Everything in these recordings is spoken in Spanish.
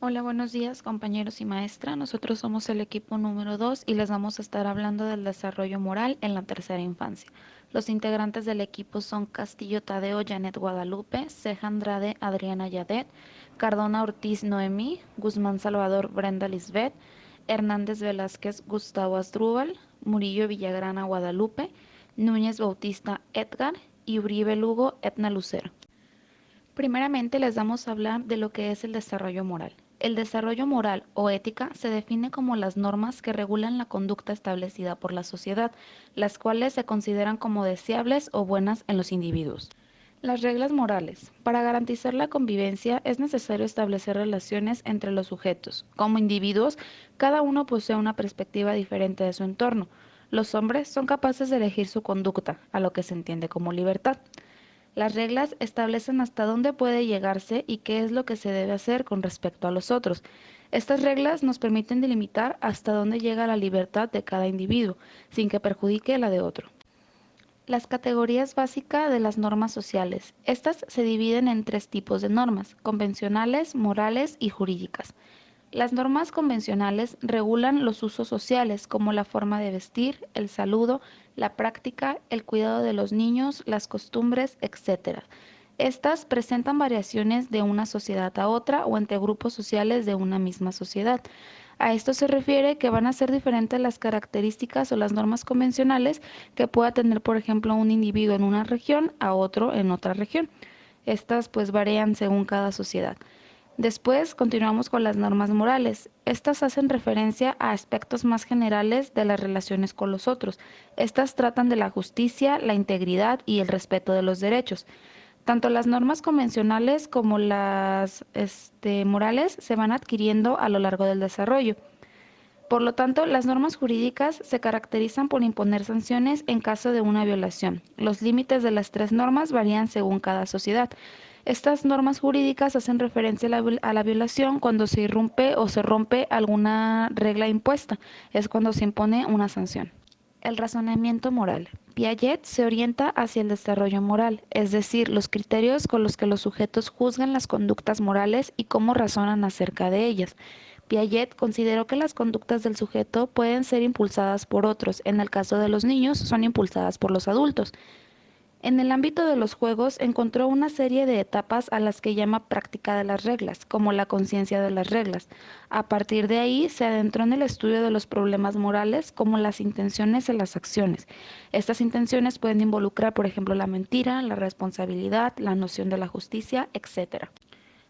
Hola, buenos días compañeros y maestra. Nosotros somos el equipo número 2 y les vamos a estar hablando del desarrollo moral en la tercera infancia. Los integrantes del equipo son Castillo Tadeo, Janet Guadalupe, Ceja Andrade, Adriana Yadet, Cardona Ortiz Noemí, Guzmán Salvador, Brenda Lisbeth, Hernández Velázquez, Gustavo Asdrúbal, Murillo Villagrana, Guadalupe, Núñez Bautista, Edgar y Uribe Lugo, Etna Lucero. Primeramente les vamos a hablar de lo que es el desarrollo moral. El desarrollo moral o ética se define como las normas que regulan la conducta establecida por la sociedad, las cuales se consideran como deseables o buenas en los individuos. Las reglas morales. Para garantizar la convivencia es necesario establecer relaciones entre los sujetos. Como individuos, cada uno posee una perspectiva diferente de su entorno. Los hombres son capaces de elegir su conducta, a lo que se entiende como libertad. Las reglas establecen hasta dónde puede llegarse y qué es lo que se debe hacer con respecto a los otros. Estas reglas nos permiten delimitar hasta dónde llega la libertad de cada individuo, sin que perjudique la de otro. Las categorías básicas de las normas sociales. Estas se dividen en tres tipos de normas: convencionales, morales y jurídicas. Las normas convencionales regulan los usos sociales como la forma de vestir, el saludo, la práctica, el cuidado de los niños, las costumbres, etc. Estas presentan variaciones de una sociedad a otra o entre grupos sociales de una misma sociedad. A esto se refiere que van a ser diferentes las características o las normas convencionales que pueda tener, por ejemplo, un individuo en una región a otro en otra región. Estas pues varían según cada sociedad. Después continuamos con las normas morales. Estas hacen referencia a aspectos más generales de las relaciones con los otros. Estas tratan de la justicia, la integridad y el respeto de los derechos. Tanto las normas convencionales como las morales se van adquiriendo a lo largo del desarrollo. Por lo tanto, las normas jurídicas se caracterizan por imponer sanciones en caso de una violación. Los límites de las tres normas varían según cada sociedad. Estas normas jurídicas hacen referencia a la violación cuando se irrumpe o se rompe alguna regla impuesta. Es cuando se impone una sanción. El razonamiento moral. Piaget se orienta hacia el desarrollo moral, es decir, los criterios con los que los sujetos juzgan las conductas morales y cómo razonan acerca de ellas. Piaget consideró que las conductas del sujeto pueden ser impulsadas por otros. En el caso de los niños, son impulsadas por los adultos. En el ámbito de los juegos encontró una serie de etapas a las que llama práctica de las reglas, como la conciencia de las reglas. A partir de ahí se adentró en el estudio de los problemas morales, como las intenciones y las acciones. Estas intenciones pueden involucrar, por ejemplo, la mentira, la responsabilidad, la noción de la justicia, etc.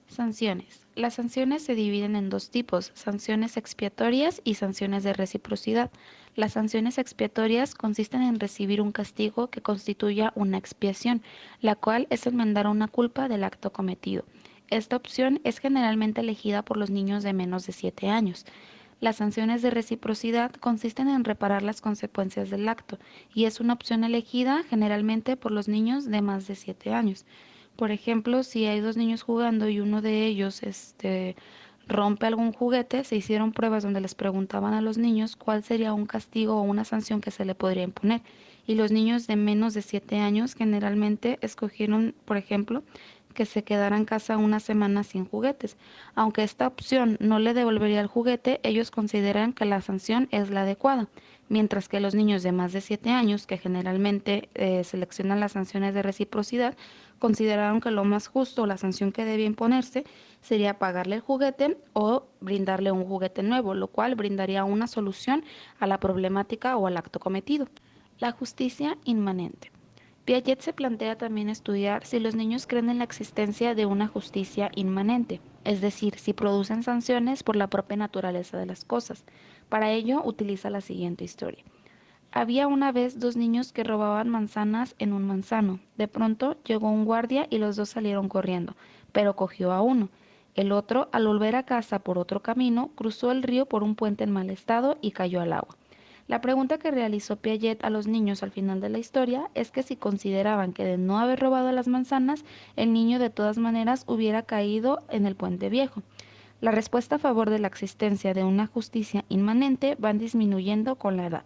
Sanciones. Las sanciones se dividen en dos tipos: sanciones expiatorias y sanciones de reciprocidad. Las sanciones expiatorias consisten en recibir un castigo que constituya una expiación, la cual es enmendar una culpa del acto cometido. Esta opción es generalmente elegida por los niños de menos de 7 años. Las sanciones de reciprocidad consisten en reparar las consecuencias del acto y es una opción elegida generalmente por los niños de más de 7 años. Por ejemplo, si hay dos niños jugando y uno de ellos rompe algún juguete, se hicieron pruebas donde les preguntaban a los niños cuál sería un castigo o una sanción que se le podría imponer. Y los niños de menos de 7 años generalmente escogieron, por ejemplo, que se quedara en casa una semana sin juguetes. Aunque esta opción no le devolvería el juguete, ellos consideran que la sanción es la adecuada, mientras que los niños de más de 7 años, que generalmente seleccionan las sanciones de reciprocidad, consideraron que lo más justo, la sanción que debía imponerse, sería pagarle el juguete o brindarle un juguete nuevo, lo cual brindaría una solución a la problemática o al acto cometido. La justicia inmanente. Piaget se plantea también estudiar si los niños creen en la existencia de una justicia inmanente, es decir, si producen sanciones por la propia naturaleza de las cosas. Para ello utiliza la siguiente historia. Había una vez dos niños que robaban manzanas en un manzano. De pronto llegó un guardia y los dos salieron corriendo, pero cogió a uno. El otro, al volver a casa por otro camino, cruzó el río por un puente en mal estado y cayó al agua. La pregunta que realizó Piaget a los niños al final de la historia es que si consideraban que de no haber robado las manzanas, el niño de todas maneras hubiera caído en el puente viejo. La respuesta a favor de la existencia de una justicia inmanente va disminuyendo con la edad.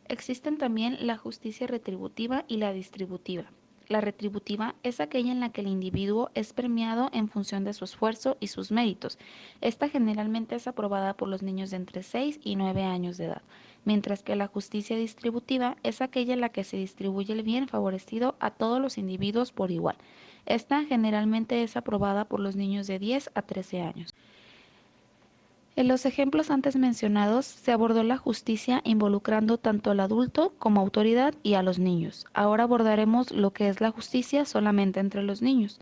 Existen también la justicia retributiva y la distributiva. La retributiva es aquella en la que el individuo es premiado en función de su esfuerzo y sus méritos. Esta generalmente es aprobada por los niños de entre 6 y 9 años de edad, mientras que la justicia distributiva es aquella en la que se distribuye el bien favorecido a todos los individuos por igual. Esta generalmente es aprobada por los niños de 10 a 13 años. En los ejemplos antes mencionados se abordó la justicia involucrando tanto al adulto como autoridad y a los niños. Ahora abordaremos lo que es la justicia solamente entre los niños.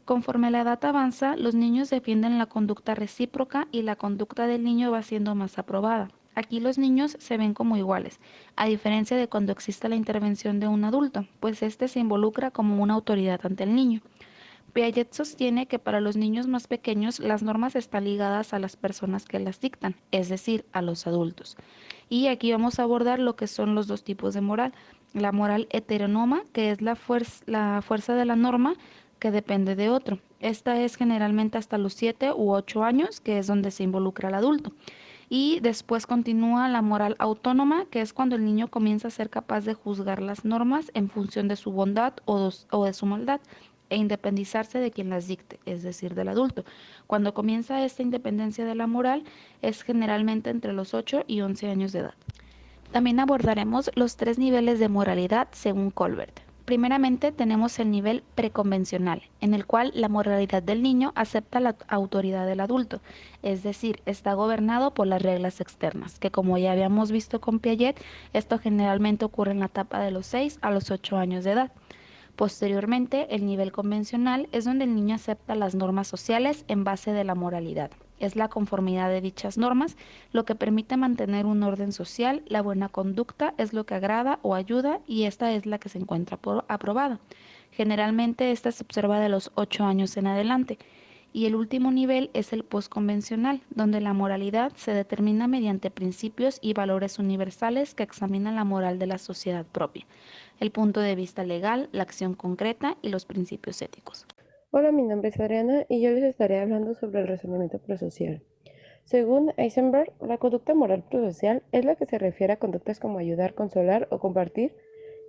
Conforme la edad avanza, los niños defienden la conducta recíproca y la conducta del niño va siendo más aprobada. Aquí los niños se ven como iguales, a diferencia de cuando existe la intervención de un adulto, pues éste se involucra como una autoridad ante el niño. Piaget sostiene que para los niños más pequeños las normas están ligadas a las personas que las dictan, es decir, a los adultos. Y aquí vamos a abordar lo que son los dos tipos de moral. La moral heteronoma, que es la fuerza de la norma que depende de otro. Esta es generalmente hasta los 7 u 8 años, que es donde se involucra el adulto. Y después continúa la moral autónoma, que es cuando el niño comienza a ser capaz de juzgar las normas en función de su bondad o de su maldad e independizarse de quien las dicte, es decir, del adulto. Cuando comienza esta independencia de la moral es generalmente entre los 8 y 11 años de edad. También abordaremos los tres niveles de moralidad según Colbert. Primeramente tenemos el nivel preconvencional, en el cual la moralidad del niño acepta la autoridad del adulto, es decir, está gobernado por las reglas externas, que como ya habíamos visto con Piaget, esto generalmente ocurre en la etapa de los 6 a los 8 años de edad. Posteriormente, el nivel convencional es donde el niño acepta las normas sociales en base de la moralidad. Es la conformidad de dichas normas lo que permite mantener un orden social, la buena conducta es lo que agrada o ayuda y esta es la que se encuentra aprobada. Generalmente esta se observa de los 8 años en adelante. Y el último nivel es el postconvencional, donde la moralidad se determina mediante principios y valores universales que examinan la moral de la sociedad propia, el punto de vista legal, la acción concreta y los principios éticos. Hola, mi nombre es Adriana y yo les estaré hablando sobre el razonamiento prosocial. Según Eisenberg, la conducta moral prosocial es la que se refiere a conductas como ayudar, consolar o compartir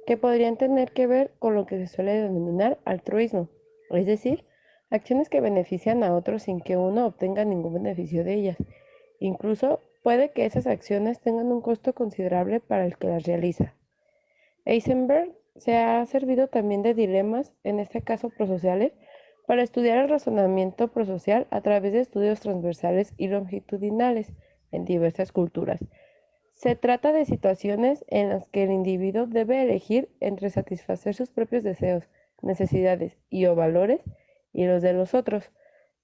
que podrían tener que ver con lo que se suele denominar altruismo, es decir, acciones que benefician a otros sin que uno obtenga ningún beneficio de ellas. Incluso puede que esas acciones tengan un costo considerable para el que las realiza. Eisenberg se ha servido también de dilemas, en este caso prosociales, para estudiar el razonamiento prosocial a través de estudios transversales y longitudinales en diversas culturas. Se trata de situaciones en las que el individuo debe elegir entre satisfacer sus propios deseos, necesidades y o valores y los de los otros,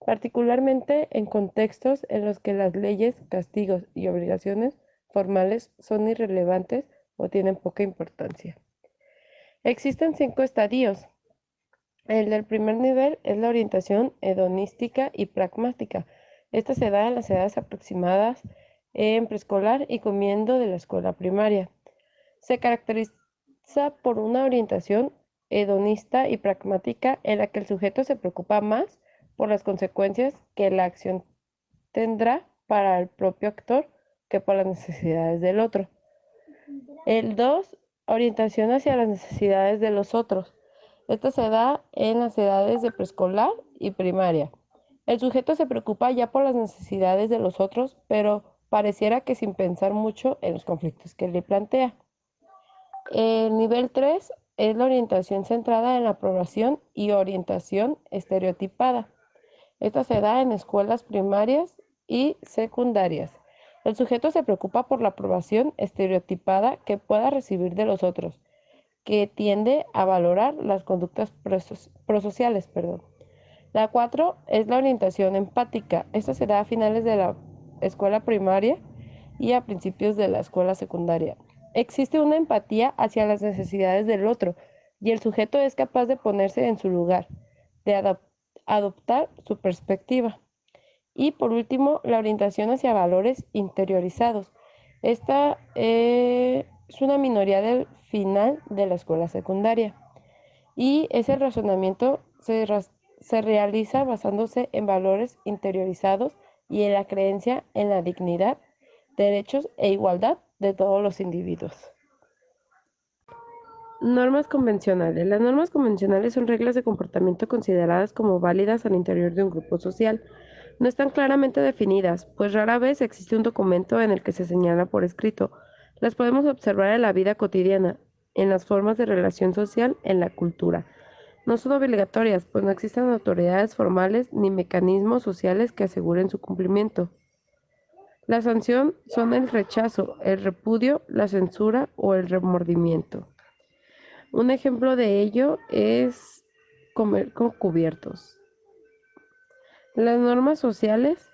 particularmente en contextos en los que las leyes, castigos y obligaciones formales son irrelevantes o tienen poca importancia. Existen 5 estadios. El del primer nivel es la orientación hedonística y pragmática. Esta se da en las edades aproximadas en preescolar y comiendo de la escuela primaria. Se caracteriza por una orientación hedonista y pragmática en la que el sujeto se preocupa más por las consecuencias que la acción tendrá para el propio actor que por las necesidades del otro. El 2, orientación hacia las necesidades de los otros. Esto se da en las edades de preescolar y primaria. El sujeto se preocupa ya por las necesidades de los otros, pero pareciera que sin pensar mucho en los conflictos que le plantea. El nivel 3 es la orientación centrada en la aprobación y orientación estereotipada. Esta se da en escuelas primarias y secundarias. El sujeto se preocupa por la aprobación estereotipada que pueda recibir de los otros, que tiende a valorar las conductas prosociales. La 4 es la orientación empática. Esta se da a finales de la escuela primaria y a principios de la escuela secundaria. Existe una empatía hacia las necesidades del otro y el sujeto es capaz de ponerse en su lugar, de adoptar su perspectiva. Y por último, la orientación hacia valores interiorizados. Esta es una minoría del final de la escuela secundaria. Y ese razonamiento se realiza basándose en valores interiorizados y en la creencia en la dignidad, derechos e igualdad de todos los individuos. Normas convencionales. Las normas convencionales son reglas de comportamiento consideradas como válidas al interior de un grupo social. No están claramente definidas, pues rara vez existe un documento en el que se señala por escrito. Las podemos observar en la vida cotidiana, en las formas de relación social, en la cultura. No son obligatorias, pues no existen autoridades formales ni mecanismos sociales que aseguren su cumplimiento. La sanción son el rechazo, el repudio, la censura o el remordimiento. Un ejemplo de ello es comer con cubiertos. Las normas sociales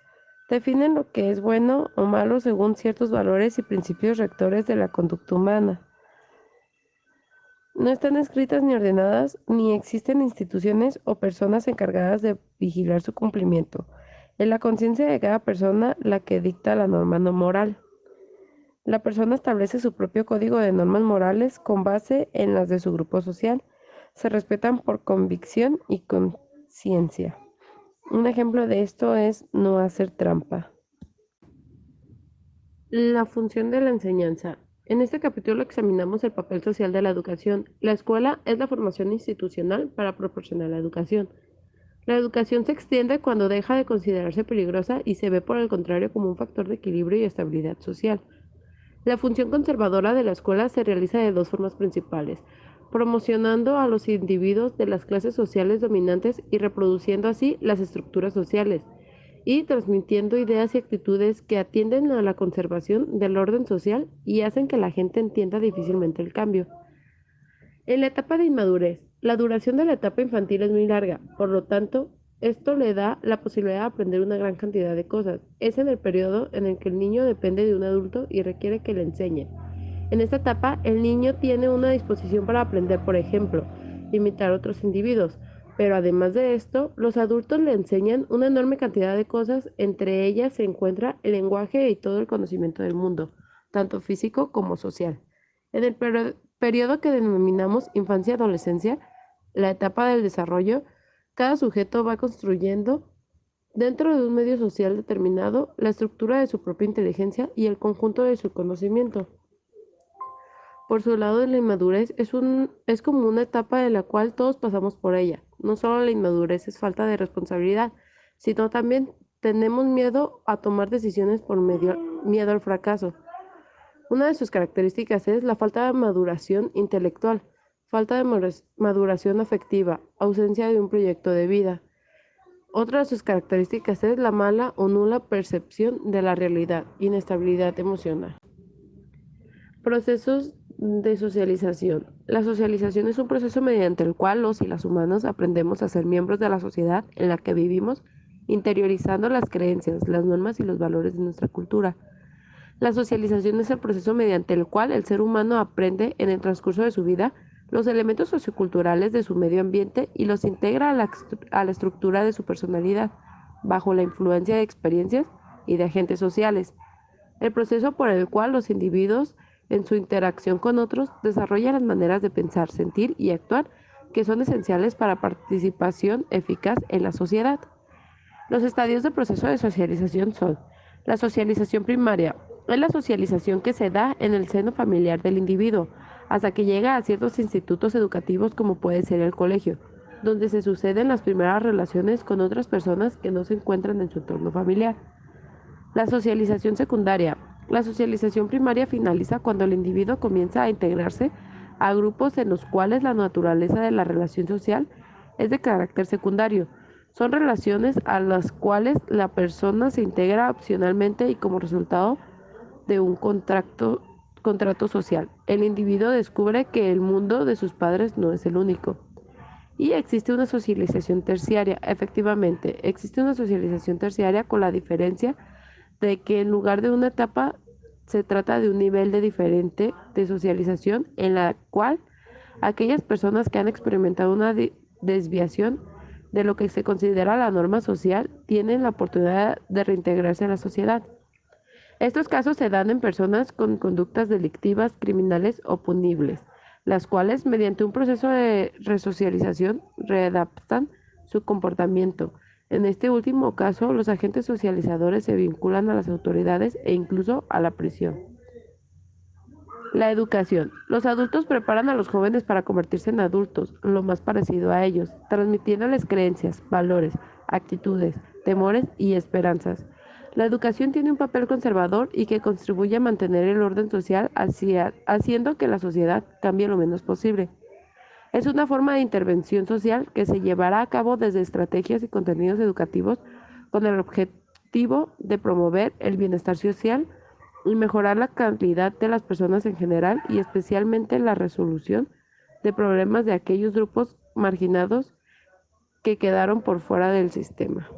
definen lo que es bueno o malo según ciertos valores y principios rectores de la conducta humana. No están escritas ni ordenadas, ni existen instituciones o personas encargadas de vigilar su cumplimiento. Es la conciencia de cada persona la que dicta la norma no moral. La persona establece su propio código de normas morales con base en las de su grupo social. Se respetan por convicción y conciencia. Un ejemplo de esto es no hacer trampa. La función de la enseñanza. En este capítulo examinamos el papel social de la educación. La escuela es la formación institucional para proporcionar la educación. La educación se extiende cuando deja de considerarse peligrosa y se ve por el contrario como un factor de equilibrio y estabilidad social. La función conservadora de la escuela se realiza de dos formas principales: promocionando a los individuos de las clases sociales dominantes y reproduciendo así las estructuras sociales, y transmitiendo ideas y actitudes que atienden a la conservación del orden social y hacen que la gente entienda difícilmente el cambio. En la etapa de inmadurez, la duración de la etapa infantil es muy larga, por lo tanto, esto le da la posibilidad de aprender una gran cantidad de cosas. Es en el periodo en el que el niño depende de un adulto y requiere que le enseñe. En esta etapa, el niño tiene una disposición para aprender, por ejemplo, imitar a otros individuos, pero además de esto, los adultos le enseñan una enorme cantidad de cosas, entre ellas se encuentra el lenguaje y todo el conocimiento del mundo, tanto físico como social. En el periodo que denominamos infancia-adolescencia, la etapa del desarrollo, cada sujeto va construyendo, dentro de un medio social determinado, la estructura de su propia inteligencia y el conjunto de su conocimiento. Por su lado, la inmadurez es como una etapa de la cual todos pasamos por ella. No solo la inmadurez es falta de responsabilidad, sino también tenemos miedo a tomar decisiones por miedo al fracaso. Una de sus características es la falta de maduración intelectual, falta de maduración afectiva, ausencia de un proyecto de vida. Otra de sus características es la mala o nula percepción de la realidad, inestabilidad emocional. Procesos de socialización. La socialización es un proceso mediante el cual los y las humanos aprendemos a ser miembros de la sociedad en la que vivimos, interiorizando las creencias, las normas y los valores de nuestra cultura. La socialización es el proceso mediante el cual el ser humano aprende en el transcurso de su vida los elementos socioculturales de su medio ambiente y los integra a la estructura de su personalidad, bajo la influencia de experiencias y de agentes sociales. El proceso por el cual los individuos, en su interacción con otros, desarrollan las maneras de pensar, sentir y actuar que son esenciales para participación eficaz en la sociedad. Los estadios del proceso de socialización son: la socialización primaria es la socialización que se da en el seno familiar del individuo, hasta que llega a ciertos institutos educativos como puede ser el colegio, donde se suceden las primeras relaciones con otras personas que no se encuentran en su entorno familiar. La socialización secundaria. La socialización primaria finaliza cuando el individuo comienza a integrarse a grupos en los cuales la naturaleza de la relación social es de carácter secundario. Son relaciones a las cuales la persona se integra opcionalmente y como resultado de un contrato social. El individuo descubre que el mundo de sus padres no es el único. Y existe una socialización terciaria. Efectivamente, existe una socialización terciaria con la diferencia de que en lugar de una etapa se trata de un nivel de diferente de socialización en la cual aquellas personas que han experimentado una desviación de lo que se considera la norma social tienen la oportunidad de reintegrarse a la sociedad. Estos casos se dan en personas con conductas delictivas, criminales o punibles, las cuales, mediante un proceso de resocialización, readaptan su comportamiento. En este último caso, los agentes socializadores se vinculan a las autoridades e incluso a la prisión. La educación. Los adultos preparan a los jóvenes para convertirse en adultos, lo más parecido a ellos, transmitiéndoles creencias, valores, actitudes, temores y esperanzas. La educación tiene un papel conservador y que contribuye a mantener el orden social haciendo que la sociedad cambie lo menos posible. Es una forma de intervención social que se llevará a cabo desde estrategias y contenidos educativos con el objetivo de promover el bienestar social y mejorar la calidad de las personas en general y especialmente la resolución de problemas de aquellos grupos marginados que quedaron por fuera del sistema.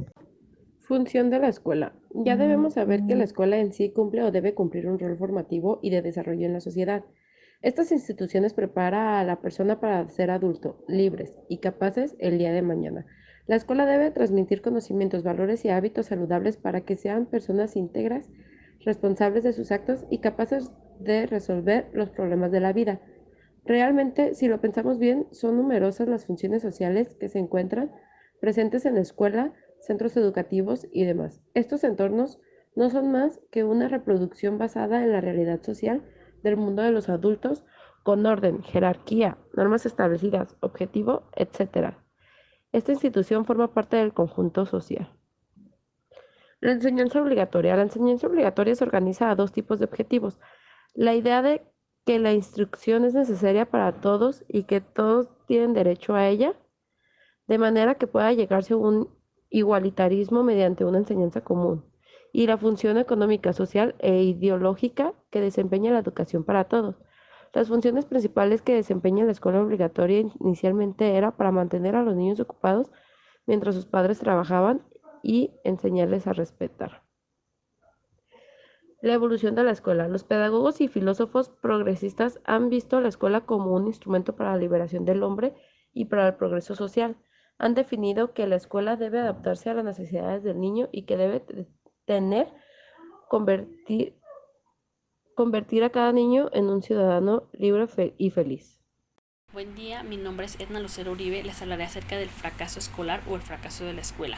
Función de la escuela. Ya debemos saber que la escuela en sí cumple o debe cumplir un rol formativo y de desarrollo en la sociedad. Estas instituciones preparan a la persona para ser adulto, libres y capaces el día de mañana. La escuela debe transmitir conocimientos, valores y hábitos saludables para que sean personas íntegras, responsables de sus actos y capaces de resolver los problemas de la vida. Realmente, si lo pensamos bien, son numerosas las funciones sociales que se encuentran presentes en la escuela, centros educativos y demás. Estos entornos no son más que una reproducción basada en la realidad social del mundo de los adultos, con orden, jerarquía, normas establecidas, objetivo, etc. Esta institución forma parte del conjunto social. La enseñanza obligatoria. La enseñanza obligatoria se organiza a dos tipos de objetivos. La idea de que la instrucción es necesaria para todos y que todos tienen derecho a ella, de manera que pueda llegarse a un igualitarismo mediante una enseñanza común. Y la función económica, social e ideológica que desempeña la educación para todos. Las funciones principales que desempeña la escuela obligatoria inicialmente era para mantener a los niños ocupados mientras sus padres trabajaban y enseñarles a respetar. La evolución de la escuela. Los pedagogos y filósofos progresistas han visto a la escuela como un instrumento para la liberación del hombre y para el progreso social. Han definido que la escuela debe adaptarse a las necesidades del niño y que debe tener, convertir a cada niño en un ciudadano libre y feliz. Buen día, mi nombre es Edna Lucero Uribe, les hablaré acerca del fracaso escolar o el fracaso de la escuela.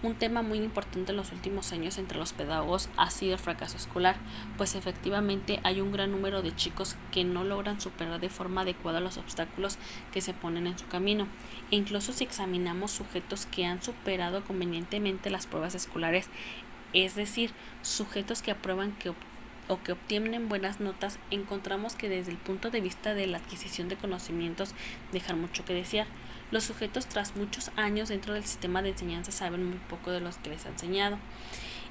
Un tema muy importante en los últimos años entre los pedagogos ha sido el fracaso escolar, pues efectivamente hay un gran número de chicos que no logran superar de forma adecuada los obstáculos que se ponen en su camino. E incluso si examinamos sujetos que han superado convenientemente las pruebas escolares, es decir, sujetos que aprueban o que obtienen buenas notas, encontramos que desde el punto de vista de la adquisición de conocimientos dejan mucho que desear. Los sujetos tras muchos años dentro del sistema de enseñanza saben muy poco de los que les ha enseñado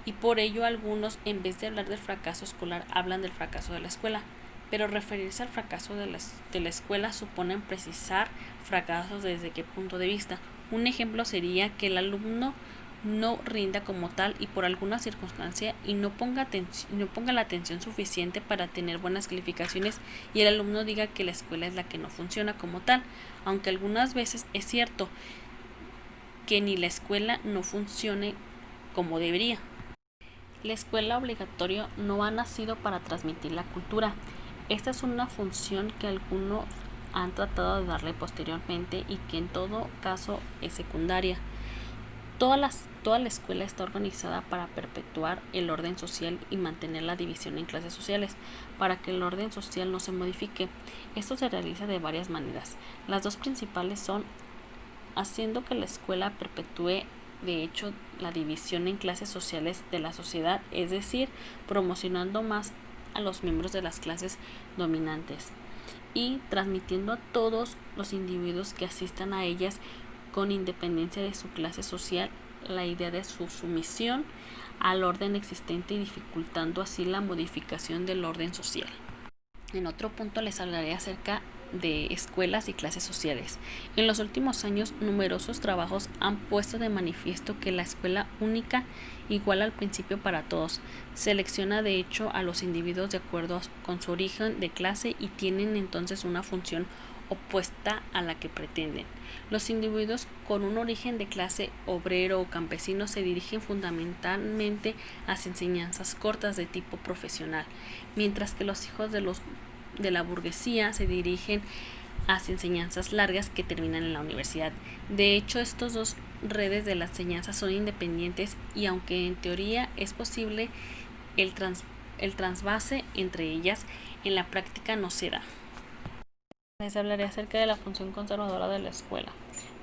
y por ello algunos, en vez de hablar del fracaso escolar, hablan del fracaso de la escuela. Pero referirse al fracaso de la escuela supone precisar fracasos desde qué punto de vista. Un ejemplo sería que el alumno no rinda como tal y por alguna circunstancia y no ponga la atención suficiente para tener buenas calificaciones y el alumno diga que la escuela es la que no funciona como tal, aunque algunas veces es cierto que ni la escuela no funcione como debería. La escuela obligatoria no ha nacido para transmitir la cultura. Esta es una función que algunos han tratado de darle posteriormente y que en todo caso es secundaria. Toda la escuela está organizada para perpetuar el orden social y mantener la división en clases sociales, para que el orden social no se modifique. Esto se realiza de varias maneras. Las dos principales son haciendo que la escuela perpetúe de hecho la división en clases sociales de la sociedad, es decir, promocionando más a los miembros de las clases dominantes y transmitiendo a todos los individuos que asistan a ellas con independencia de su clase social, la idea de su sumisión al orden existente y dificultando así la modificación del orden social. En otro punto les hablaré acerca de escuelas y clases sociales. En los últimos años, numerosos trabajos han puesto de manifiesto que la escuela única, igual al principio para todos, selecciona de hecho a los individuos de acuerdo con su origen de clase y tienen entonces una función opuesta a la que pretenden. Los individuos con un origen de clase obrero o campesino se dirigen fundamentalmente a enseñanzas cortas de tipo profesional, mientras que los hijos de la burguesía se dirigen a enseñanzas largas que terminan en la universidad. De hecho, estos dos redes de la enseñanza son independientes y aunque en teoría es posible el el trasvase entre ellas en la práctica no se da. Les hablaré acerca de la función conservadora de la escuela,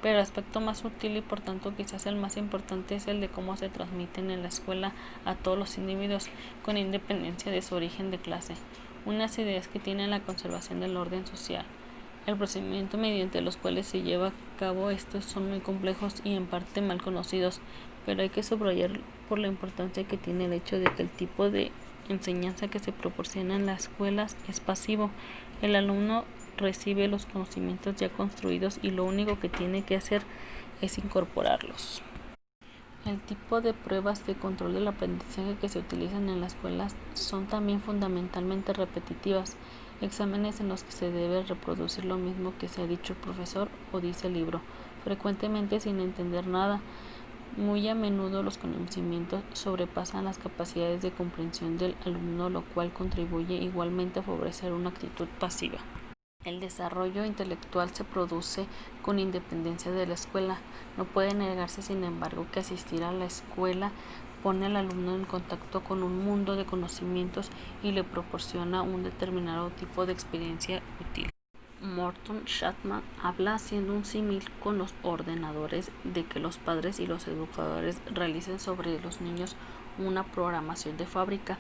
pero el aspecto más sutil y por tanto quizás el más importante es el de cómo se transmiten en la escuela a todos los individuos con independencia de su origen de clase, unas ideas que tienen la conservación del orden social. El procedimiento mediante los cuales se lleva a cabo estos son muy complejos y en parte mal conocidos, pero hay que subrayar por la importancia que tiene el hecho de que el tipo de enseñanza que se proporciona en las escuelas es pasivo. El alumno recibe los conocimientos ya construidos y lo único que tiene que hacer es incorporarlos. El tipo de pruebas de control del aprendizaje que se utilizan en las escuelas son también fundamentalmente repetitivas, exámenes en los que se debe reproducir lo mismo que se ha dicho el profesor o dice el libro, frecuentemente sin entender nada. Muy a menudo los conocimientos sobrepasan las capacidades de comprensión del alumno, lo cual contribuye igualmente a favorecer una actitud pasiva. El desarrollo intelectual se produce con independencia de la escuela. No puede negarse, sin embargo, que asistir a la escuela pone al alumno en contacto con un mundo de conocimientos y le proporciona un determinado tipo de experiencia útil. Morton Chapman habla haciendo un símil con los ordenadores de que los padres y los educadores realicen sobre los niños una programación de fábrica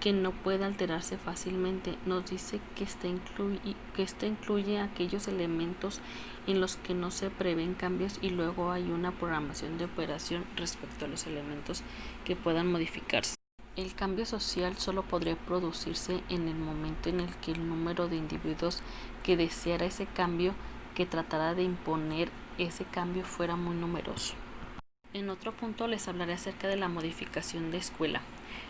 que no puede alterarse fácilmente. Nos dice que esta incluye aquellos elementos en los que no se prevén cambios y luego hay una programación de operación respecto a los elementos que puedan modificarse. El cambio social solo podría producirse en el momento en el que el número de individuos que deseara ese cambio, que tratara de imponer ese cambio, fuera muy numeroso. En otro punto les hablaré acerca de la modificación de escuela.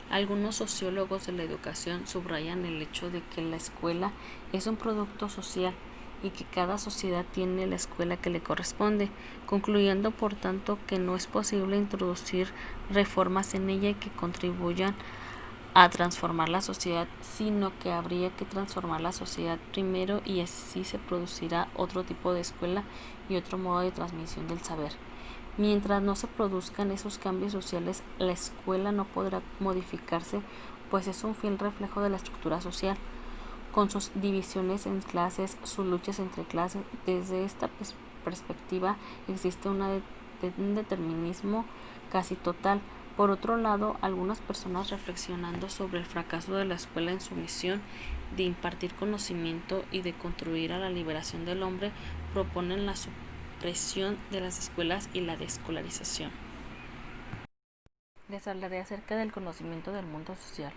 Algunos sociólogos de la educación subrayan el hecho de que la escuela es un producto social y que cada sociedad tiene la escuela que le corresponde, concluyendo por tanto que no es posible introducir reformas en ella que contribuyan a transformar la sociedad, sino que habría que transformar la sociedad primero y así se producirá otro tipo de escuela y otro modo de transmisión del saber. Mientras no se produzcan esos cambios sociales, la escuela no podrá modificarse, pues es un fiel reflejo de la estructura social, con sus divisiones en clases, sus luchas entre clases. Desde esta perspectiva existe un determinismo casi total. Por otro lado, algunas personas, reflexionando sobre el fracaso de la escuela en su misión de impartir conocimiento y de contribuir a la liberación del hombre, proponen la supresión de las escuelas y la desescolarización. Les hablaré acerca del conocimiento del mundo social.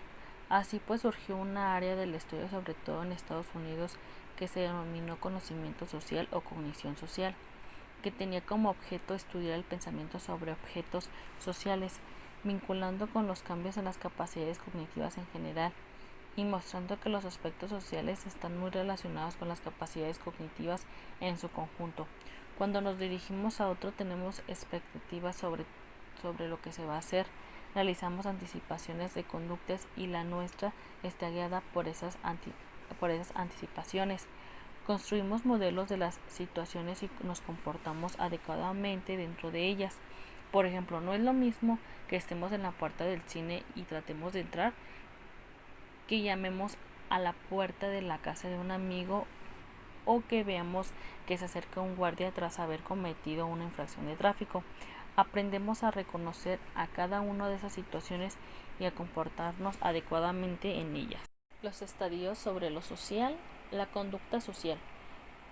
Así pues surgió una área del estudio, sobre todo en Estados Unidos, que se denominó conocimiento social o cognición social, que tenía como objeto estudiar el pensamiento sobre objetos sociales, vinculando con los cambios en las capacidades cognitivas en general y mostrando que los aspectos sociales están muy relacionados con las capacidades cognitivas en su conjunto. Cuando nos dirigimos a otro tenemos expectativas sobre lo que se va a hacer, realizamos anticipaciones de conductas y la nuestra está guiada por esas anticipaciones. Construimos modelos de las situaciones y nos comportamos adecuadamente dentro de ellas. Por ejemplo, no es lo mismo que estemos en la puerta del cine y tratemos de entrar, que llamemos a la puerta de la casa de un amigo o que veamos que se acerca un guardia tras haber cometido una infracción de tráfico. Aprendemos a reconocer a cada una de esas situaciones y a comportarnos adecuadamente en ellas. Los estadios sobre lo social, la conducta social.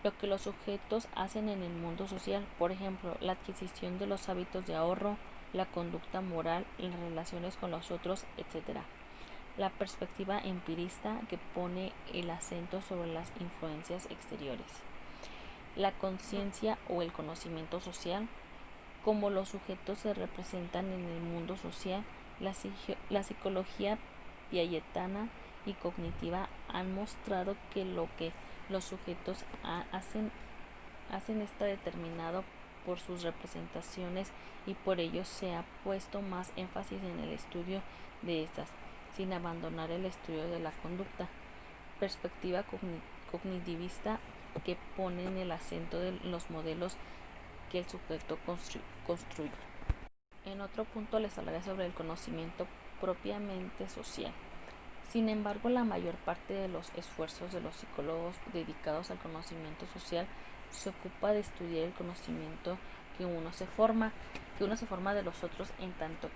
Lo que los sujetos hacen en el mundo social, por ejemplo, la adquisición de los hábitos de ahorro, la conducta moral, las relaciones con los otros, etc. La perspectiva empirista, que pone el acento sobre las influencias exteriores. La conciencia o el conocimiento social, cómo los sujetos se representan en el mundo social. La psicología piagetana y cognitiva han mostrado que lo que los sujetos hacen está determinado por sus representaciones y por ello se ha puesto más énfasis en el estudio de estas, sin abandonar el estudio de la conducta. Perspectiva cognitivista, que pone en el acento de los modelos que el sujeto construye. En otro punto les hablaré sobre el conocimiento propiamente social. Sin embargo, la mayor parte de los esfuerzos de los psicólogos dedicados al conocimiento social se ocupa de estudiar el conocimiento que uno se forma de los otros en tanto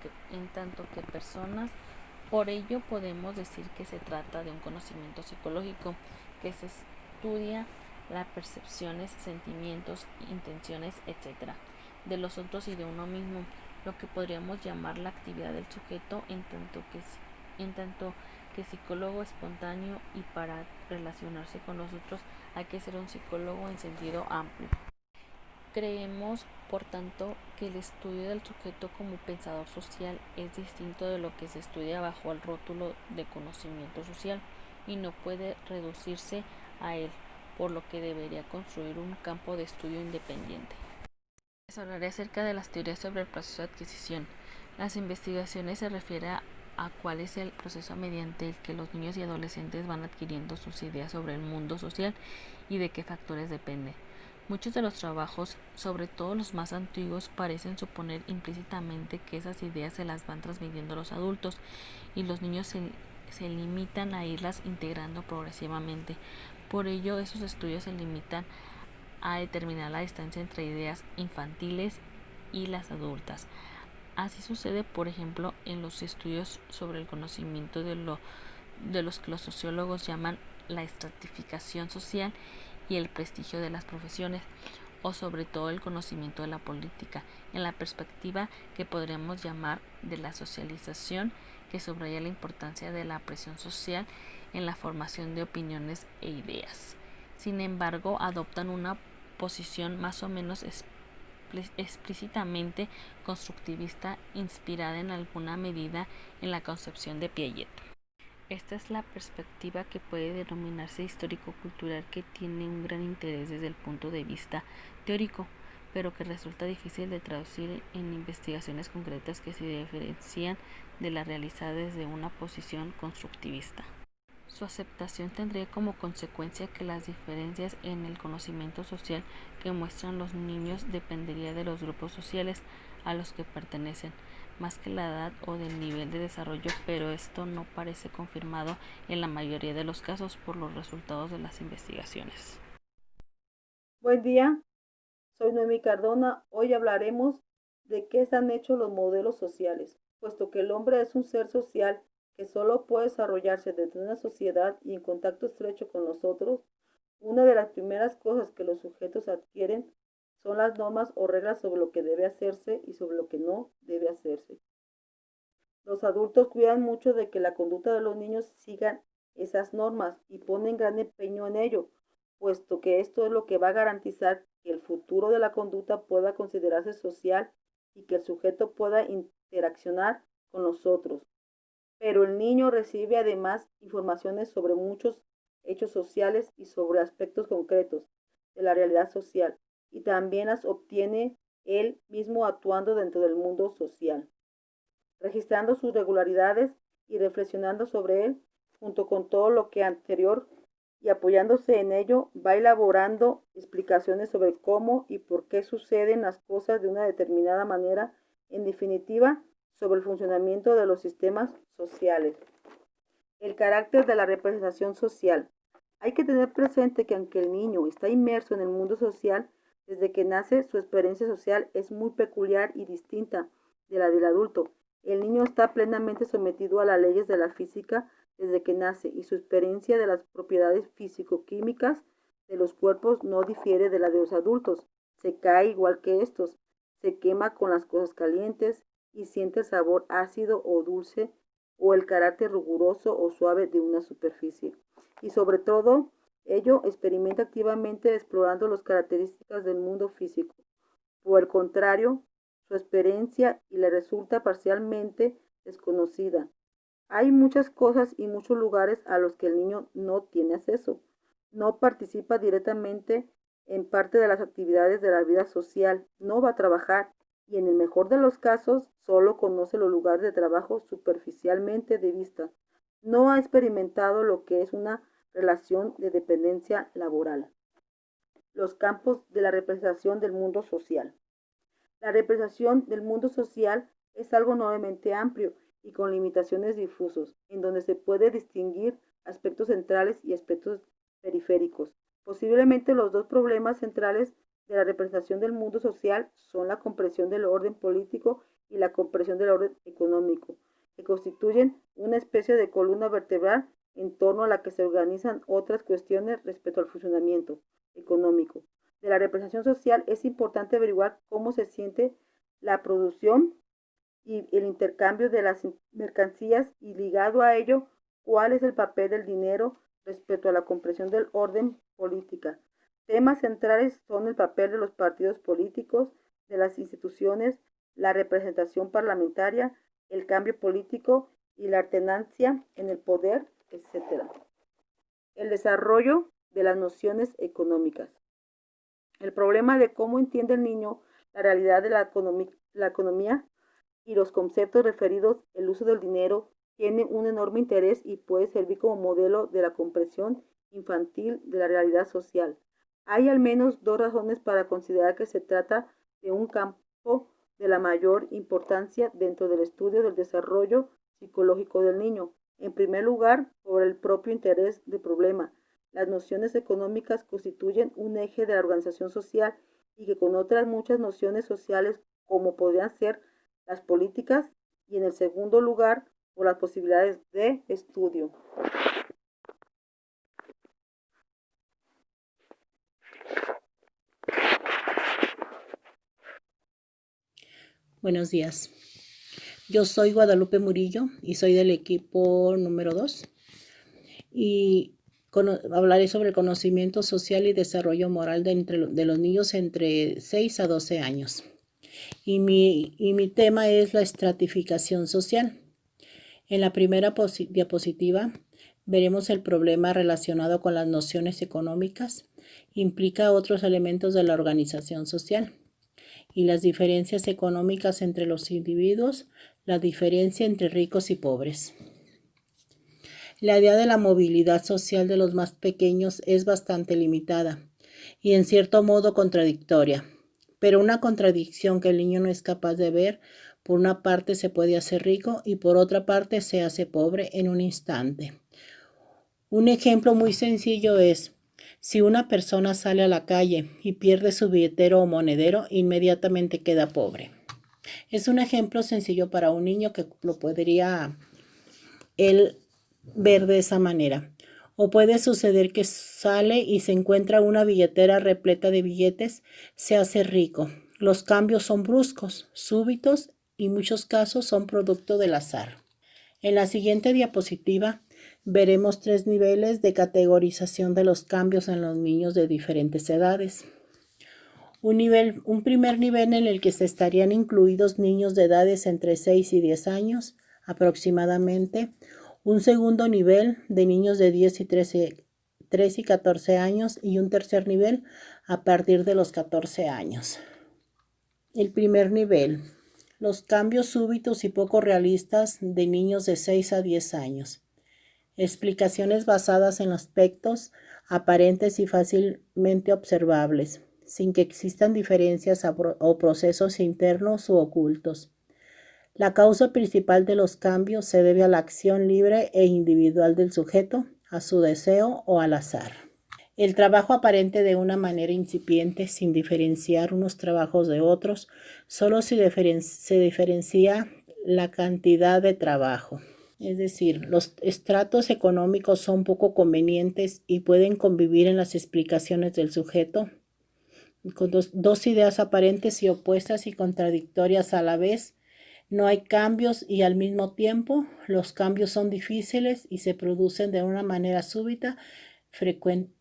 que personas. Por ello podemos decir que se trata de un conocimiento psicológico que se estudia las percepciones, sentimientos, intenciones, etc. de los otros y de uno mismo, lo que podríamos llamar la actividad del sujeto en tanto que psicólogo espontáneo, y para relacionarse con los otros hay que ser un psicólogo en sentido amplio. Creemos, por tanto, que el estudio del sujeto como pensador social es distinto de lo que se estudia bajo el rótulo de conocimiento social y no puede reducirse a él, por lo que debería construir un campo de estudio independiente. Les hablaré acerca de las teorías sobre el proceso de adquisición. Las investigaciones se refieren a cuál es el proceso mediante el que los niños y adolescentes van adquiriendo sus ideas sobre el mundo social y de qué factores depende. Muchos de los trabajos, sobre todo los más antiguos, parecen suponer implícitamente que esas ideas se las van transmitiendo los adultos y los niños se limitan a irlas integrando progresivamente. Por ello, esos estudios se limitan a determinar la distancia entre ideas infantiles y las adultas. Así sucede, por ejemplo, en los estudios sobre el conocimiento de los que los sociólogos llaman la estratificación social y el prestigio de las profesiones, o sobre todo el conocimiento de la política, en la perspectiva que podríamos llamar de la socialización, que subraya la importancia de la presión social en la formación de opiniones e ideas. Sin embargo, adoptan una posición más o menos explícitamente constructivista, inspirada en alguna medida en la concepción de Piaget. Esta es la perspectiva que puede denominarse histórico-cultural, que tiene un gran interés desde el punto de vista teórico, pero que resulta difícil de traducir en investigaciones concretas que se diferencian de la realizada desde una posición constructivista. Su aceptación tendría como consecuencia que las diferencias en el conocimiento social que muestran los niños dependería de los grupos sociales a los que pertenecen, más que la edad o del nivel de desarrollo, pero esto no parece confirmado en la mayoría de los casos por los resultados de las investigaciones. Buen día, soy Noemí Cardona. Hoy hablaremos de qué están hechos los modelos sociales, puesto que el hombre es un ser social que solo puede desarrollarse dentro de una sociedad y en contacto estrecho con los otros. Una de las primeras cosas que los sujetos adquieren son las normas o reglas sobre lo que debe hacerse y sobre lo que no debe hacerse. Los adultos cuidan mucho de que la conducta de los niños sigan esas normas y ponen gran empeño en ello, puesto que esto es lo que va a garantizar que el futuro de la conducta pueda considerarse social y que el sujeto pueda interaccionar con los otros. Pero el niño recibe además informaciones sobre muchos hechos sociales y sobre aspectos concretos de la realidad social, y también las obtiene él mismo actuando dentro del mundo social, registrando sus regularidades y reflexionando sobre él, junto con todo lo que anterior, y apoyándose en ello, va elaborando explicaciones sobre cómo y por qué suceden las cosas de una determinada manera, en definitiva, sobre el funcionamiento de los sistemas sociales. El carácter de la representación social. Hay que tener presente que aunque el niño está inmerso en el mundo social, desde que nace su experiencia social es muy peculiar y distinta de la del adulto. El niño está plenamente sometido a las leyes de la física desde que nace, y su experiencia de las propiedades físico-químicas de los cuerpos no difiere de la de los adultos. Se cae igual que estos, se quema con las cosas calientes y siente el sabor ácido o dulce o el carácter riguroso o suave de una superficie. Y sobre todo, ello experimenta activamente explorando las características del mundo físico. Por el contrario, su experiencia y le resulta parcialmente desconocida. Hay muchas cosas y muchos lugares a los que el niño no tiene acceso. No participa directamente en parte de las actividades de la vida social, no va a trabajar y en el mejor de los casos solo conoce los lugares de trabajo superficialmente de vista. No ha experimentado lo que es una relación de dependencia laboral. Los campos de la representación del mundo social. La representación del mundo social es algo nuevamente amplio y con limitaciones difusos, en donde se puede distinguir aspectos centrales y aspectos periféricos. Posiblemente los dos problemas centrales de la representación del mundo social son la comprensión del orden político y la comprensión del orden económico, que constituyen una especie de columna vertebral en torno a la que se organizan otras cuestiones respecto al funcionamiento económico. De la representación social es importante averiguar cómo se siente la producción y el intercambio de las mercancías y ligado a ello, cuál es el papel del dinero respecto a la comprensión del orden política. Temas centrales son el papel de los partidos políticos, de las instituciones, la representación parlamentaria, el cambio político y la alternancia en el poder, etc. El desarrollo de las nociones económicas. El problema de cómo entiende el niño la realidad de la economía y los conceptos referidos al uso del dinero tiene un enorme interés y puede servir como modelo de la comprensión infantil de la realidad social. Hay al menos dos razones para considerar que se trata de un campo de la mayor importancia dentro del estudio del desarrollo psicológico del niño. En primer lugar, por el propio interés del problema. Las nociones económicas constituyen un eje de la organización social y que con otras muchas nociones sociales como podrían ser las políticas, y en el segundo lugar por las posibilidades de estudio. Buenos días. Yo soy Guadalupe Murillo y soy del equipo número 2 y hablaré sobre el conocimiento social y desarrollo moral de los niños entre 6 a 12 años. Y mi tema es la estratificación social. En la primera diapositiva veremos el problema relacionado con las nociones económicas, implica otros elementos de la organización social y las diferencias económicas entre los individuos, la diferencia entre ricos y pobres. La idea de la movilidad social de los más pequeños es bastante limitada y en cierto modo contradictoria, pero una contradicción que el niño no es capaz de ver. Por una parte se puede hacer rico y por otra parte se hace pobre en un instante. Un ejemplo muy sencillo es, si una persona sale a la calle y pierde su billetero o monedero, inmediatamente queda pobre. Es un ejemplo sencillo para un niño que lo podría él ver de esa manera. O puede suceder que sale y se encuentra una billetera repleta de billetes, se hace rico. Los cambios son bruscos, súbitos y en muchos casos son producto del azar. En la siguiente diapositiva veremos 3 niveles de categorización de los cambios en los niños de diferentes edades. Un primer nivel en el que se estarían incluidos niños de edades entre 6 y 10 años aproximadamente. Un segundo nivel de niños de 3 y 14 años y un tercer nivel a partir de los 14 años. El primer nivel, los cambios súbitos y poco realistas de niños de 6 a 10 años. Explicaciones basadas en aspectos aparentes y fácilmente observables, sin que existan diferencias o procesos internos u ocultos. La causa principal de los cambios se debe a la acción libre e individual del sujeto, a su deseo o al azar. El trabajo aparente de una manera incipiente, sin diferenciar unos trabajos de otros, solo se diferencia la cantidad de trabajo. Es decir, los estratos económicos son poco convenientes y pueden convivir en las explicaciones del sujeto con dos ideas aparentes y opuestas y contradictorias a la vez. No hay cambios y al mismo tiempo los cambios son difíciles y se producen de una manera súbita,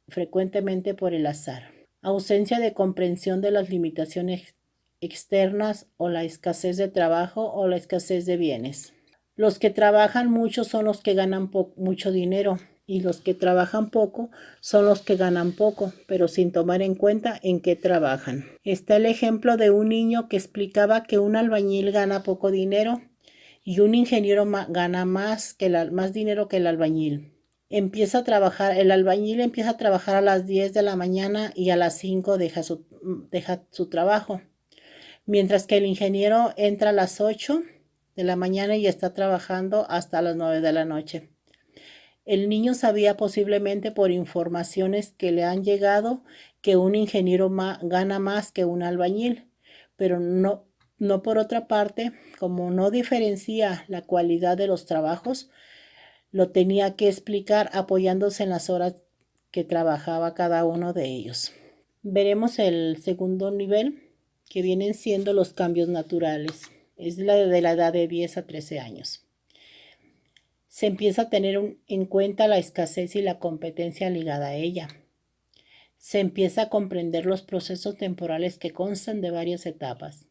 frecuentemente por el azar. Ausencia de comprensión de las limitaciones externas o la escasez de trabajo o la escasez de bienes. Los que trabajan mucho son los que ganan mucho dinero y los que trabajan poco son los que ganan poco, pero sin tomar en cuenta en qué trabajan. Está el ejemplo de un niño que explicaba que un albañil gana poco dinero y un ingeniero gana más dinero que el albañil. El albañil empieza a trabajar a las 10 de la mañana y a las 5 deja su trabajo, mientras que el ingeniero entra a las 8 de la mañana y está trabajando hasta las 9 de la noche. El niño sabía posiblemente por informaciones que le han llegado que un ingeniero gana más que un albañil, pero no por otra parte, como no diferencia la cualidad de los trabajos, lo tenía que explicar apoyándose en las horas que trabajaba cada uno de ellos. Veremos el segundo nivel, que vienen siendo los cambios naturales. Es la de la edad de 10 a 13 años. Se empieza a tener en cuenta la escasez y la competencia ligada a ella. Se empieza a comprender los procesos temporales que constan de varias etapas.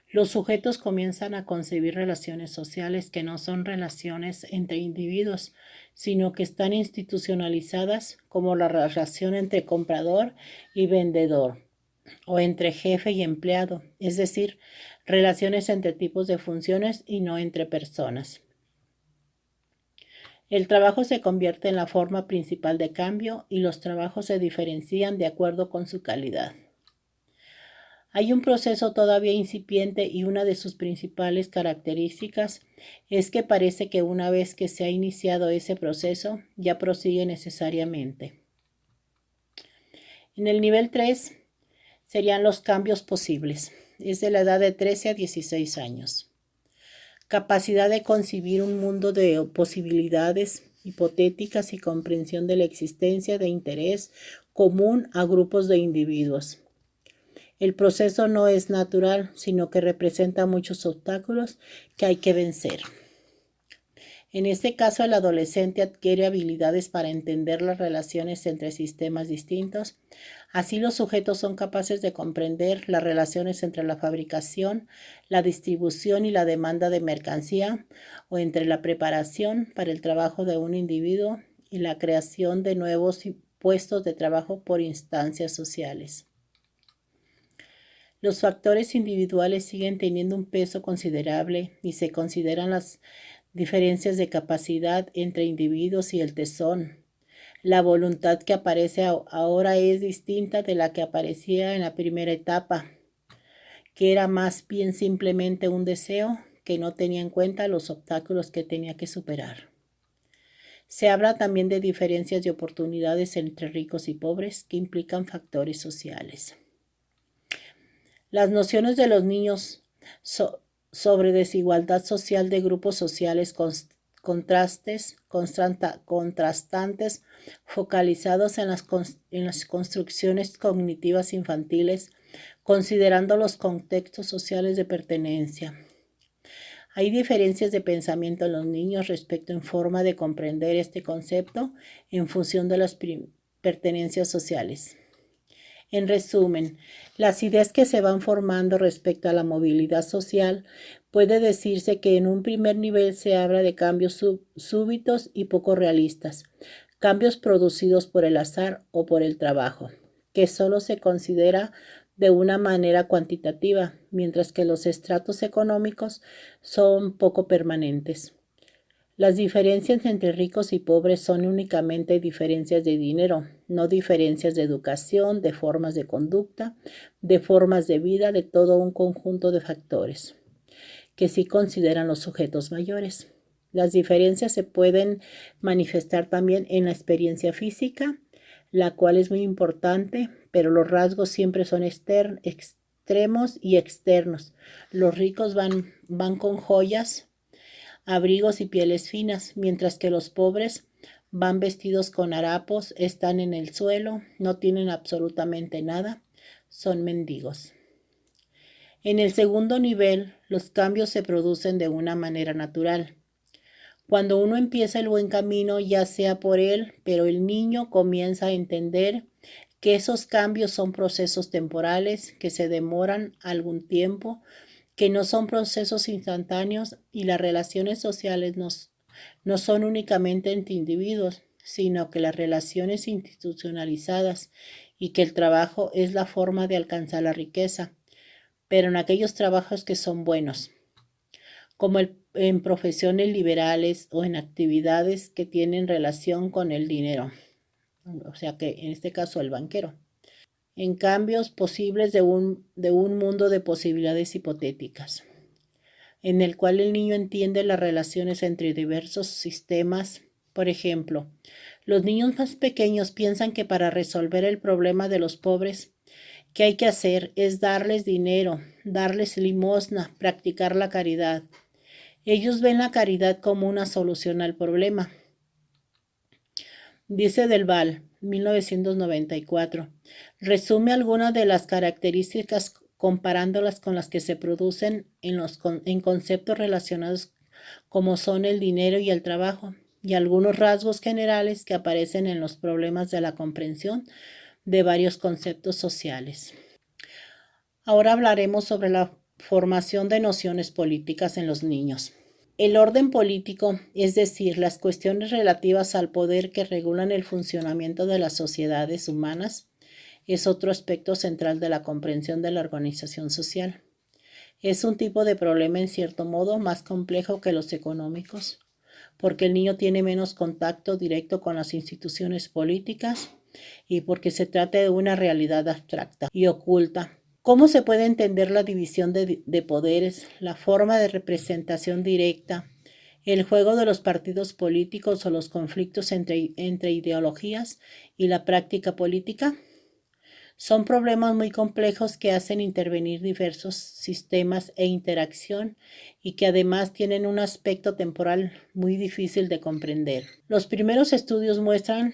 Los sujetos comienzan a concebir relaciones sociales que no son relaciones entre individuos, sino que están institucionalizadas como la relación entre comprador y vendedor, o entre jefe y empleado, es decir, relaciones entre tipos de funciones y no entre personas. El trabajo se convierte en la forma principal de cambio y los trabajos se diferencian de acuerdo con su calidad. Hay un proceso todavía incipiente y una de sus principales características es que parece que una vez que se ha iniciado ese proceso, ya prosigue necesariamente. En el nivel 3 serían los cambios posibles. Es de la edad de 13 a 16 años. Capacidad de concebir un mundo de posibilidades hipotéticas y comprensión de la existencia de interés común a grupos de individuos. El proceso no es natural, sino que representa muchos obstáculos que hay que vencer. En este caso, el adolescente adquiere habilidades para entender las relaciones entre sistemas distintos. Así, los sujetos son capaces de comprender las relaciones entre la fabricación, la distribución y la demanda de mercancía, o entre la preparación para el trabajo de un individuo y la creación de nuevos puestos de trabajo por instancias sociales. Los factores individuales siguen teniendo un peso considerable y se consideran las diferencias de capacidad entre individuos y el tesón. La voluntad que aparece ahora es distinta de la que aparecía en la primera etapa, que era más bien simplemente un deseo que no tenía en cuenta los obstáculos que tenía que superar. Se habla también de diferencias de oportunidades entre ricos y pobres que implican factores sociales. Las nociones de los niños sobre desigualdad social de grupos sociales contrastantes focalizados en las construcciones cognitivas infantiles, considerando los contextos sociales de pertenencia. Hay diferencias de pensamiento en los niños respecto en forma de comprender este concepto en función de las pertenencias sociales. En resumen, las ideas que se van formando respecto a la movilidad social puede decirse que en un primer nivel se habla de cambios súbitos y poco realistas, cambios producidos por el azar o por el trabajo, que solo se considera de una manera cuantitativa, mientras que los estratos económicos son poco permanentes. Las diferencias entre ricos y pobres son únicamente diferencias de dinero, no diferencias de educación, de formas de conducta, de formas de vida, de todo un conjunto de factores que sí consideran los sujetos mayores. Las diferencias se pueden manifestar también en la experiencia física, la cual es muy importante, pero los rasgos siempre son extremos y externos. Los ricos van con joyas, abrigos y pieles finas, mientras que los pobres van vestidos con harapos, están en el suelo, no tienen absolutamente nada, son mendigos. En el segundo nivel, los cambios se producen de una manera natural. Cuando uno empieza el buen camino, ya sea por él, pero el niño comienza a entender que esos cambios son procesos temporales que se demoran algún tiempo, que no son procesos instantáneos y las relaciones sociales no son únicamente entre individuos, sino que las relaciones institucionalizadas y que el trabajo es la forma de alcanzar la riqueza, pero en aquellos trabajos que son buenos, como en profesiones liberales o en actividades que tienen relación con el dinero, o sea que en este caso el banquero, en cambios posibles de un mundo de posibilidades hipotéticas. en el cual el niño entiende las relaciones entre diversos sistemas. Por ejemplo, los niños más pequeños piensan que para resolver el problema de los pobres, ¿qué hay que hacer? Es darles dinero, darles limosna, practicar la caridad. Ellos ven la caridad como una solución al problema. Dice Del Val, 1994, resume algunas de las características comparándolas con las que se producen en conceptos relacionados como son el dinero y el trabajo, y algunos rasgos generales que aparecen en los problemas de la comprensión de varios conceptos sociales. Ahora hablaremos sobre la formación de nociones políticas en los niños. El orden político, es decir, las cuestiones relativas al poder que regulan el funcionamiento de las sociedades humanas, es otro aspecto central de la comprensión de la organización social. Es un tipo de problema en cierto modo más complejo que los económicos, porque el niño tiene menos contacto directo con las instituciones políticas y porque se trata de una realidad abstracta y oculta. ¿Cómo se puede entender la división de poderes, la forma de representación directa, el juego de los partidos políticos o los conflictos entre ideologías y la práctica política? Son problemas muy complejos que hacen intervenir diversos sistemas e interacción y que además tienen un aspecto temporal muy difícil de comprender. Los primeros estudios muestran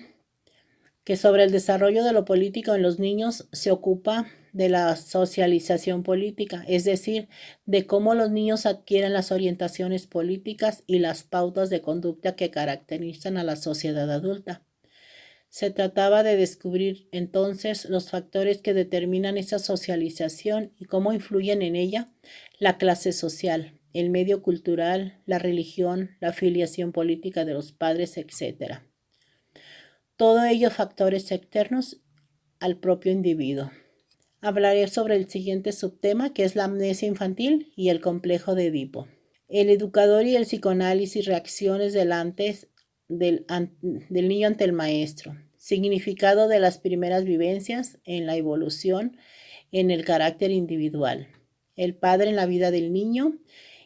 que sobre el desarrollo de lo político en los niños se ocupa de la socialización política, es decir, de cómo los niños adquieren las orientaciones políticas y las pautas de conducta que caracterizan a la sociedad adulta. Se trataba de descubrir entonces los factores que determinan esa socialización y cómo influyen en ella la clase social, el medio cultural, la religión, la afiliación política de los padres, etc. Todo ello factores externos al propio individuo. Hablaré sobre el siguiente subtema, que es la amnesia infantil y el complejo de Edipo. El educador y el psicoanálisis, reacciones del niño ante el maestro. Significado de las primeras vivencias en la evolución en el carácter individual. El padre en la vida del niño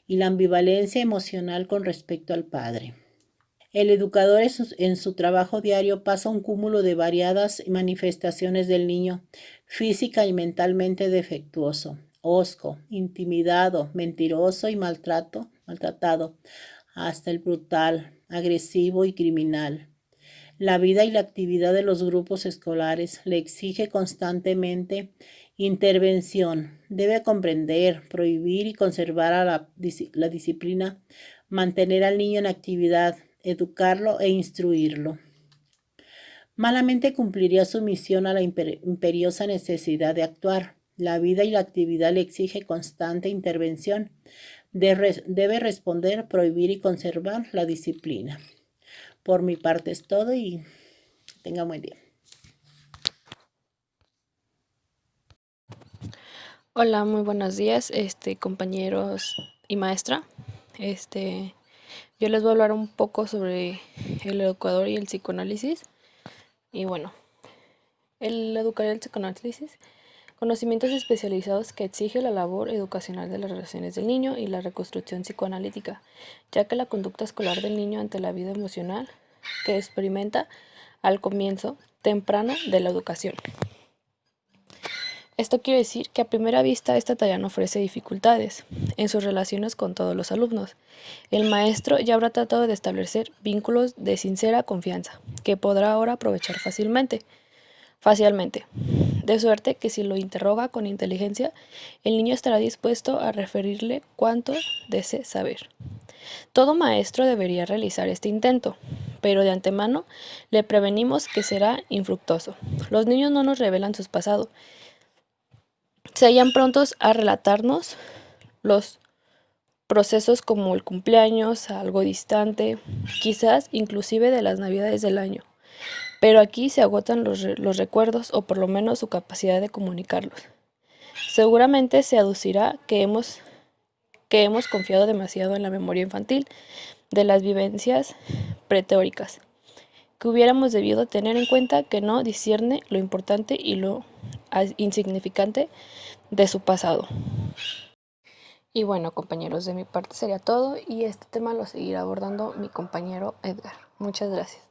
y la ambivalencia emocional con respecto al padre. El educador en su trabajo diario pasa un cúmulo de variadas manifestaciones del niño, física y mentalmente defectuoso, hosco, intimidado, mentiroso y maltratado, hasta el brutal, agresivo y criminal. La vida y la actividad de los grupos escolares le exige constantemente intervención. Debe comprender, prohibir y conservar la disciplina, mantener al niño en actividad, educarlo e instruirlo. Malamente cumpliría su misión a la imperiosa necesidad de actuar. La vida y la actividad le exige constante intervención. Debe responder, prohibir y conservar la disciplina. Por mi parte es todo y tenga buen día. Hola, muy buenos días, compañeros y maestra. Yo les voy a hablar un poco sobre el educador y el psicoanálisis. Y bueno, el educador y el psicoanálisis, conocimientos especializados que exige la labor educacional de las relaciones del niño y la reconstrucción psicoanalítica, ya que la conducta escolar del niño ante la vida emocional que experimenta al comienzo temprano de la educación. Esto quiere decir que a primera vista esta tarea no ofrece dificultades en sus relaciones con todos los alumnos. El maestro ya habrá tratado de establecer vínculos de sincera confianza, que podrá ahora aprovechar fácilmente, de suerte que si lo interroga con inteligencia, el niño estará dispuesto a referirle cuanto desee saber. Todo maestro debería realizar este intento, pero de antemano le prevenimos que será infructuoso. Los niños no nos revelan su pasado. Se hallan prontos a relatarnos los procesos como el cumpleaños, algo distante, quizás inclusive de las navidades del año. Pero aquí se agotan los recuerdos o por lo menos su capacidad de comunicarlos. Seguramente se aducirá que hemos confiado demasiado en la memoria infantil de las vivencias preteóricas, que hubiéramos debido tener en cuenta que no discierne lo importante y lo insignificante de su pasado. Y bueno, compañeros, de mi parte sería todo y este tema lo seguirá abordando mi compañero Edgar. Muchas gracias.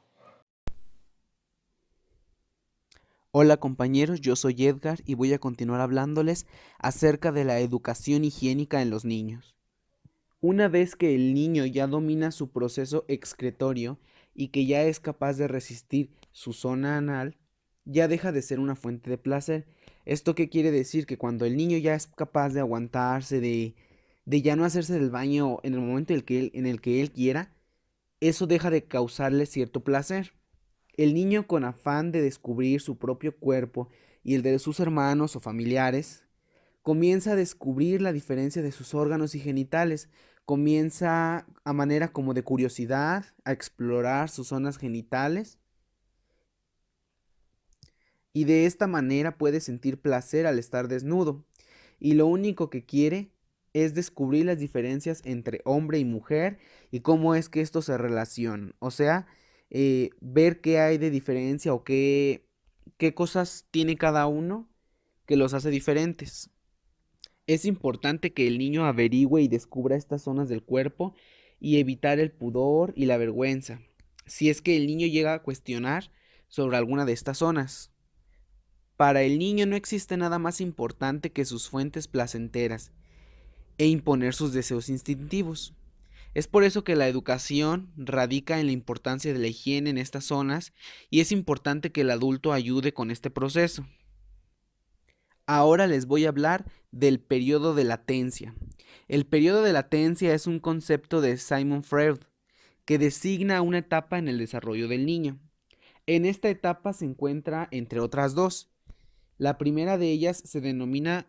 Hola compañeros, yo soy Edgar y voy a continuar hablándoles acerca de la educación higiénica en los niños. Una vez que el niño ya domina su proceso excretorio y que ya es capaz de resistir su zona anal, ya deja de ser una fuente de placer. ¿Esto qué quiere decir? Que cuando el niño ya es capaz de aguantarse, de ya no hacerse del baño en el momento en el que él quiera, eso deja de causarle cierto placer. El niño, con afán de descubrir su propio cuerpo y el de sus hermanos o familiares, comienza a descubrir la diferencia de sus órganos y genitales, comienza a manera como de curiosidad a explorar sus zonas genitales y de esta manera puede sentir placer al estar desnudo. Y lo único que quiere es descubrir las diferencias entre hombre y mujer y cómo es que estos se relacionan. O sea, ver qué hay de diferencia o qué cosas tiene cada uno que los hace diferentes. Es importante que el niño averigüe y descubra estas zonas del cuerpo y evitar el pudor y la vergüenza, si es que el niño llega a cuestionar sobre alguna de estas zonas. Para el niño no existe nada más importante que sus fuentes placenteras e imponer sus deseos instintivos. Es por eso que la educación radica en la importancia de la higiene en estas zonas y es importante que el adulto ayude con este proceso. Ahora les voy a hablar del periodo de latencia. El periodo de latencia es un concepto de Sigmund Freud que designa una etapa en el desarrollo del niño. En esta etapa se encuentra entre otras dos. La primera de ellas se denomina,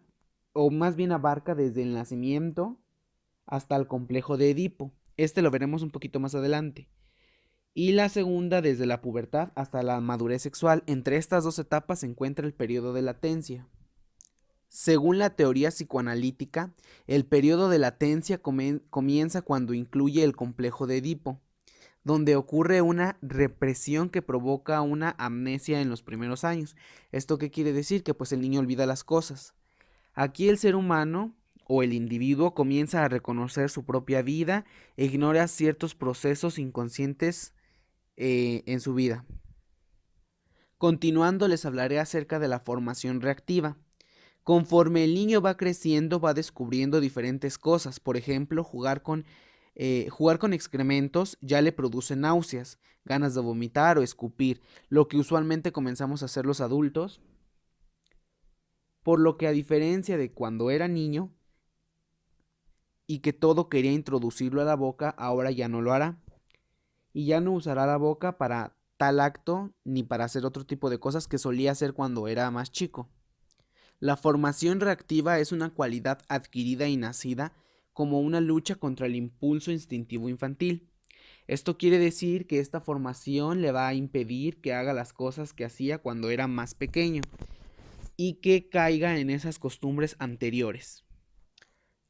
o más bien abarca desde el nacimiento hasta el complejo de Edipo. Este lo veremos un poquito más adelante. Y la segunda desde la pubertad hasta la madurez sexual. Entre estas dos etapas se encuentra el periodo de latencia. Según la teoría psicoanalítica, el periodo de latencia comienza cuando incluye el complejo de Edipo, donde ocurre una represión que provoca una amnesia en los primeros años. ¿Esto qué quiere decir? Que pues el niño olvida las cosas. Aquí el ser humano o el individuo comienza a reconocer su propia vida e ignora ciertos procesos inconscientes en su vida. Continuando, les hablaré acerca de la formación reactiva. Conforme el niño va creciendo, va descubriendo diferentes cosas. Por ejemplo, jugar con excrementos ya le produce náuseas, ganas de vomitar o escupir, lo que usualmente comenzamos a hacer los adultos. Por lo que, a diferencia de cuando era niño y que todo quería introducirlo a la boca, ahora ya no lo hará. Y ya no usará la boca para tal acto ni para hacer otro tipo de cosas que solía hacer cuando era más chico. La formación reactiva es una cualidad adquirida y nacida como una lucha contra el impulso instintivo infantil. Esto quiere decir que esta formación le va a impedir que haga las cosas que hacía cuando era más pequeño y que caiga en esas costumbres anteriores.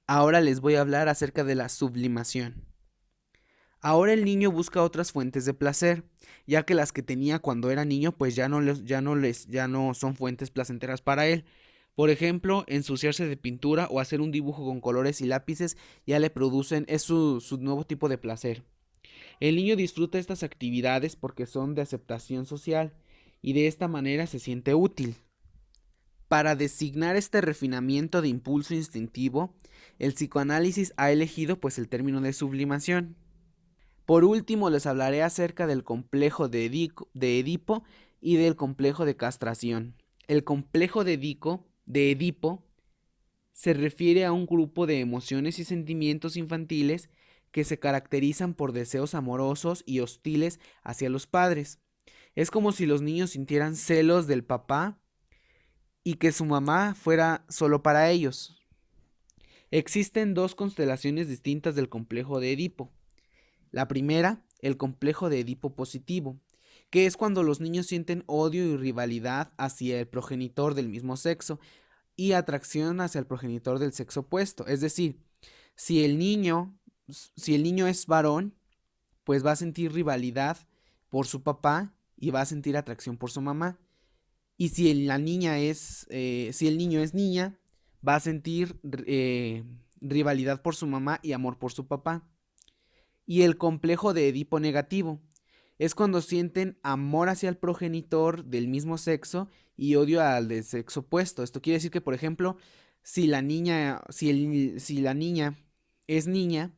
Ahora les voy a hablar acerca de la sublimación. Ahora el niño busca otras fuentes de placer, ya que las que tenía cuando era niño pues ya no son fuentes placenteras para él. Por ejemplo, ensuciarse de pintura o hacer un dibujo con colores y lápices ya le producen, es su nuevo tipo de placer. El niño disfruta estas actividades porque son de aceptación social y de esta manera se siente útil. Para designar este refinamiento de impulso instintivo, el psicoanálisis ha elegido pues el término de sublimación. Por último, les hablaré acerca del complejo de Edipo y del complejo de castración. El complejo de Edipo se refiere a un grupo de emociones y sentimientos infantiles que se caracterizan por deseos amorosos y hostiles hacia los padres. Es como si los niños sintieran celos del papá y que su mamá fuera solo para ellos. Existen dos constelaciones distintas del complejo de Edipo. La primera, el complejo de Edipo positivo, que es cuando los niños sienten odio y rivalidad hacia el progenitor del mismo sexo y atracción hacia el progenitor del sexo opuesto. Es decir, si el niño es varón, pues va a sentir rivalidad por su papá y va a sentir atracción por su mamá. Y si el niño es niña, va a sentir rivalidad por su mamá y amor por su papá. Y el complejo de Edipo negativo es cuando sienten amor hacia el progenitor del mismo sexo y odio al del sexo opuesto. Esto quiere decir que, por ejemplo, si la niña es niña,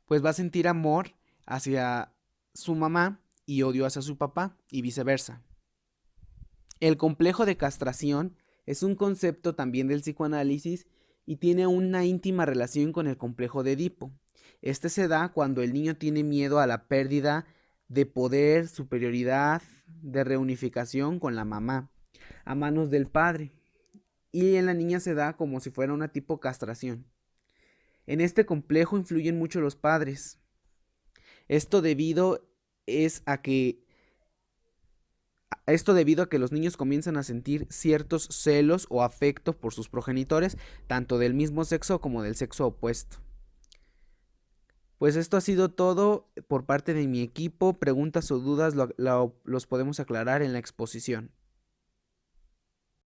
pues va a sentir amor hacia su mamá y odio hacia su papá y viceversa. El complejo de castración es un concepto también del psicoanálisis y tiene una íntima relación con el complejo de Edipo. Este se da cuando el niño tiene miedo a la pérdida de poder, superioridad, de reunificación con la mamá, a manos del padre. Y en la niña se da como si fuera una tipo castración. En este complejo influyen mucho los padres. Esto debido a que los niños comienzan a sentir ciertos celos o afecto por sus progenitores, tanto del mismo sexo como del sexo opuesto. Pues esto ha sido todo por parte de mi equipo. Preguntas o dudas los podemos aclarar en la exposición.